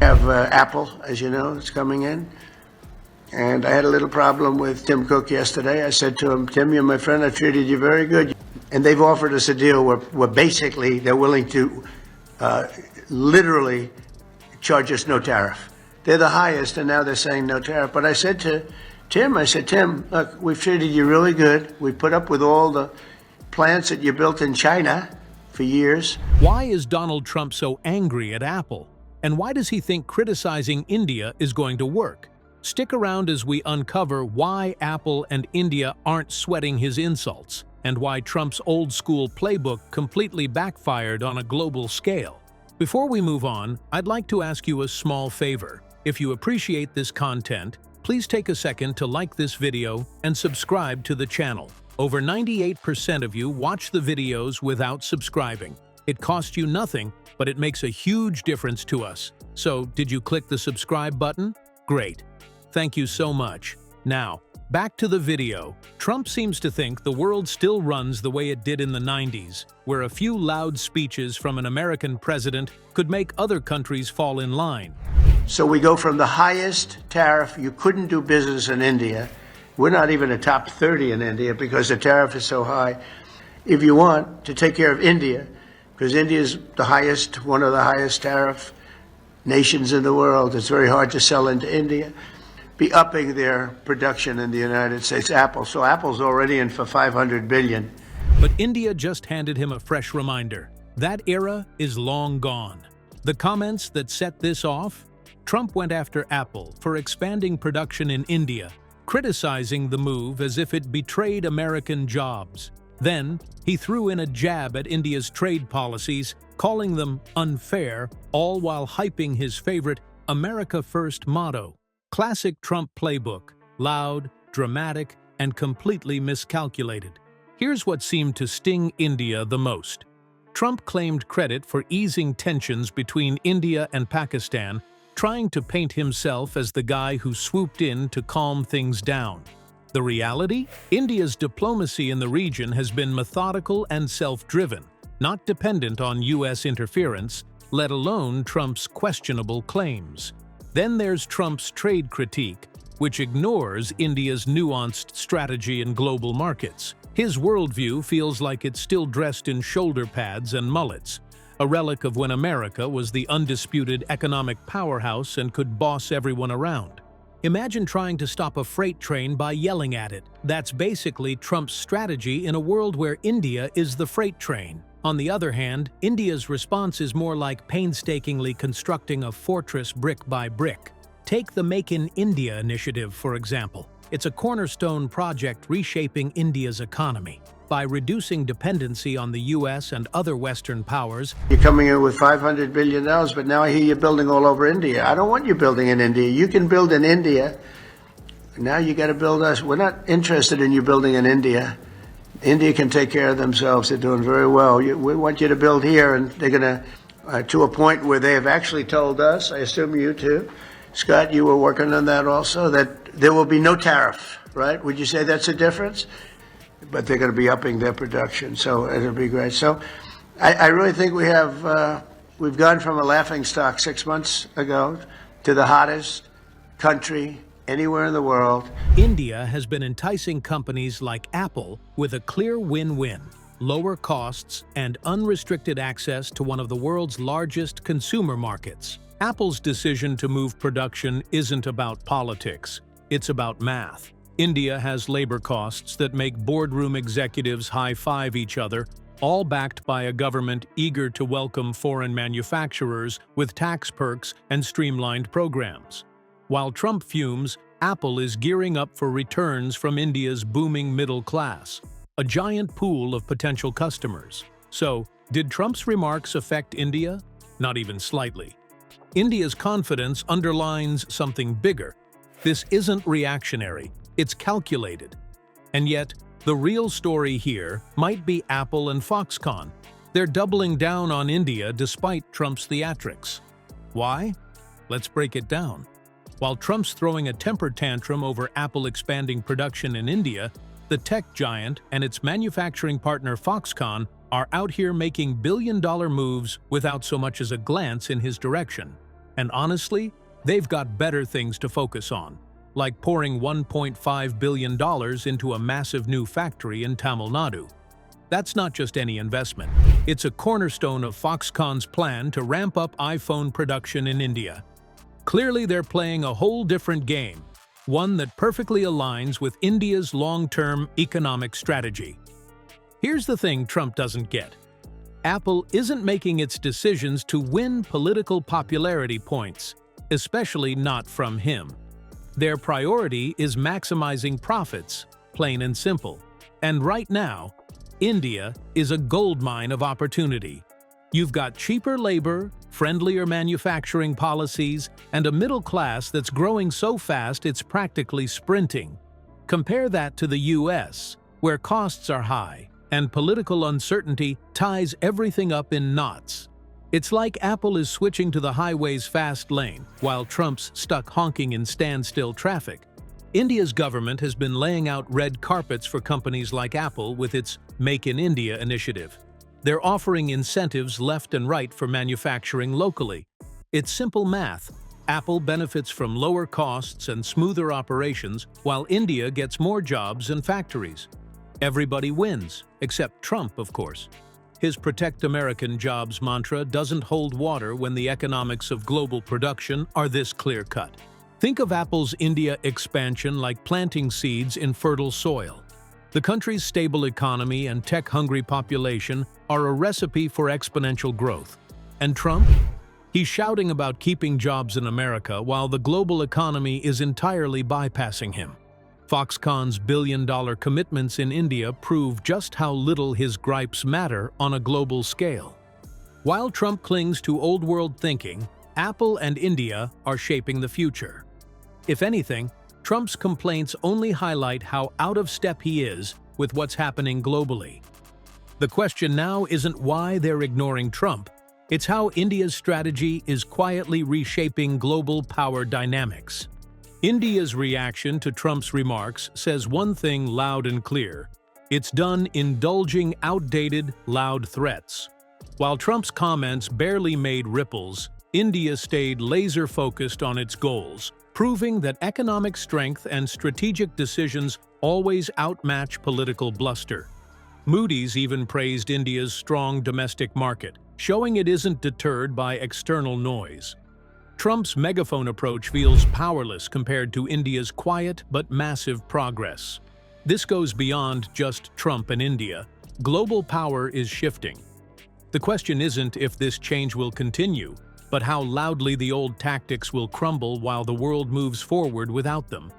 have Apple, as you know, it's coming in. And I had a little problem with Tim Cook yesterday. I said to him, Tim, you're my friend. I treated you very good. And they've offered us a deal where basically they're willing to literally charge us no tariff. They're the highest, and now they're saying no tariff. But I said to Tim, look, we've treated you really good. We put up with all the plants that you built in China for years. Why is Donald Trump so angry at Apple? And why does he think criticizing India is going to work? Stick around as we uncover why Apple and India aren't sweating his insults, and why Trump's old-school playbook completely backfired on a global scale. Before we move on, I'd like to ask you a small favor. If you appreciate this content, please take a second to like this video and subscribe to the channel. Over 98% of you watch the videos without subscribing. It costs you nothing, but it makes a huge difference to us. So, did you click the subscribe button? Great. Thank you so much. Now, back to the video. Trump seems to think the world still runs the way it did in the 90s, where a few loud speeches from an American president could make other countries fall in line. So we go from the highest tariff, you couldn't do business in India. We're not even a top 30 in India because the tariff is so high. If you want to take care of India, because India is the highest, one of the highest tariff nations in the world, it's very hard to sell into India, be upping their production in the United States. Apple. So Apple's already in for $500 billion. But India just handed him a fresh reminder. That era is long gone. The comments that set this off? Trump went after Apple for expanding production in India, criticizing the move as if it betrayed American jobs. Then, he threw in a jab at India's trade policies, calling them unfair, all while hyping his favorite America First motto. Classic Trump playbook, loud, dramatic, and completely miscalculated. Here's what seemed to sting India the most. Trump claimed credit for easing tensions between India and Pakistan, trying to paint himself as the guy who swooped in to calm things down. The reality? India's diplomacy in the region has been methodical and self-driven, not dependent on U.S. interference, let alone Trump's questionable claims. Then there's Trump's trade critique, which ignores India's nuanced strategy in global markets. His worldview feels like it's still dressed in shoulder pads and mullets, a relic of when America was the undisputed economic powerhouse and could boss everyone around. Imagine trying to stop a freight train by yelling at it. That's basically Trump's strategy in a world where India is the freight train. On the other hand, India's response is more like painstakingly constructing a fortress brick by brick. Take the Make in India initiative, for example. It's a cornerstone project reshaping India's economy. By reducing dependency on the U.S. and other Western powers. You're coming in with $500 billion, but now I hear you're building all over India. I don't want you building in India. You can build in India. Now you got to build us. We're not interested in you building in India. India can take care of themselves. They're doing very well. We want you to build here, and they're going to a point where they have actually told us, I assume you too, Scott, you were working on that also, that there will be no tariff, right? Would you say that's a difference? But they're going to be upping their production, so it'll be great. So I really think we've gone from a laughingstock 6 months ago to the hottest country anywhere in the world. India has been enticing companies like Apple with a clear win-win: lower costs and unrestricted access to one of the world's largest consumer markets. Apple's decision to move production isn't about politics, it's about math. India has labor costs that make boardroom executives high-five each other, all backed by a government eager to welcome foreign manufacturers with tax perks and streamlined programs. While Trump fumes, Apple is gearing up for returns from India's booming middle class, a giant pool of potential customers. So, did Trump's remarks affect India? Not even slightly. India's confidence underlines something bigger. This isn't reactionary, it's calculated. And yet, the real story here might be Apple and Foxconn. They're doubling down on India despite Trump's theatrics. Why? Let's break it down. While Trump's throwing a temper tantrum over Apple expanding production in India, the tech giant and its manufacturing partner Foxconn are out here making billion-dollar moves without so much as a glance in his direction. And honestly, they've got better things to focus on, like pouring $1.5 billion into a massive new factory in Tamil Nadu. That's not just any investment. It's a cornerstone of Foxconn's plan to ramp up iPhone production in India. Clearly, they're playing a whole different game, one that perfectly aligns with India's long-term economic strategy. Here's the thing Trump doesn't get. Apple isn't making its decisions to win political popularity points, especially not from him. Their priority is maximizing profits, plain and simple. And right now, India is a goldmine of opportunity. You've got cheaper labor, friendlier manufacturing policies, and a middle class that's growing so fast it's practically sprinting. Compare that to the US, where costs are high, and political uncertainty ties everything up in knots. It's like Apple is switching to the highway's fast lane, while Trump's stuck honking in standstill traffic. India's government has been laying out red carpets for companies like Apple with its Make in India initiative. They're offering incentives left and right for manufacturing locally. It's simple math. Apple benefits from lower costs and smoother operations, while India gets more jobs and factories. Everybody wins, except Trump, of course. His Protect American Jobs mantra doesn't hold water when the economics of global production are this clear-cut. Think of Apple's India expansion like planting seeds in fertile soil. The country's stable economy and tech-hungry population are a recipe for exponential growth. And Trump? He's shouting about keeping jobs in America while the global economy is entirely bypassing him. Foxconn's billion-dollar commitments in India prove just how little his gripes matter on a global scale. While Trump clings to old-world thinking, Apple and India are shaping the future. If anything, Trump's complaints only highlight how out of step he is with what's happening globally. The question now isn't why they're ignoring Trump, it's how India's strategy is quietly reshaping global power dynamics. India's reaction to Trump's remarks says one thing loud and clear: it's done indulging outdated, loud threats. While Trump's comments barely made ripples, India stayed laser-focused on its goals, proving that economic strength and strategic decisions always outmatch political bluster. Moody's even praised India's strong domestic market, showing it isn't deterred by external noise. Trump's megaphone approach feels powerless compared to India's quiet but massive progress. This goes beyond just Trump and India. Global power is shifting. The question isn't if this change will continue, but how loudly the old tactics will crumble while the world moves forward without them.